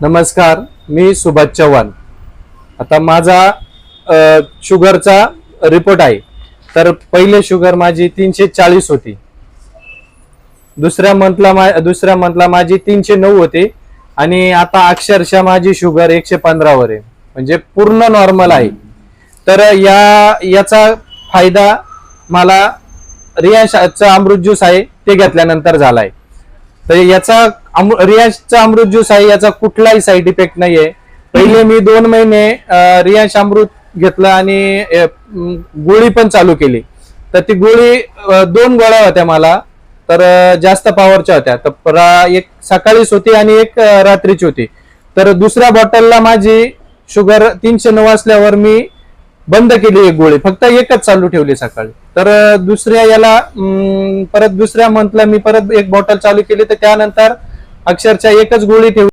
नमस्कार, मी सुभाष चव्हाण. आता माझा शुगरचा रिपोर्ट आहे. तर पहिले शुगर माझी 340 होती. दुसऱ्या मंथला माझी 309 होती आणि आता अक्षरशः माझी शुगर 115 वर आहे. म्हणजे पूर्ण नॉर्मल आहे. तर याचा फायदा मला रियांशचा अमृत ज्यूस आहे ते घेतल्यानंतर झालाय. तर याचा रियांशचा अमृत ज्यूस आहे, याचा कुठलाही साईड इफेक्ट नाहीये. पहिले मी 2 महिने रियांश अमृत घेतलं आणि गोळी पण चालू केली. तर ती गोळी 2 गोळ्या होत्या मला, तर जास्त पॉवरच्या होत्या. तर एक सकाळीच होती आणि एक रात्रीची होती. तर दुसऱ्या बॉटलला माझी शुगर 309 असल्यावर मी बंद केली एक गोळी, फक्त एकच चालू ठेवली सकाळी. तर परत दुसऱ्या मंथला मी परत एक बॉटल चालू केली. तर त्यानंतर अक्षरशः एकच गोळी ठेवली.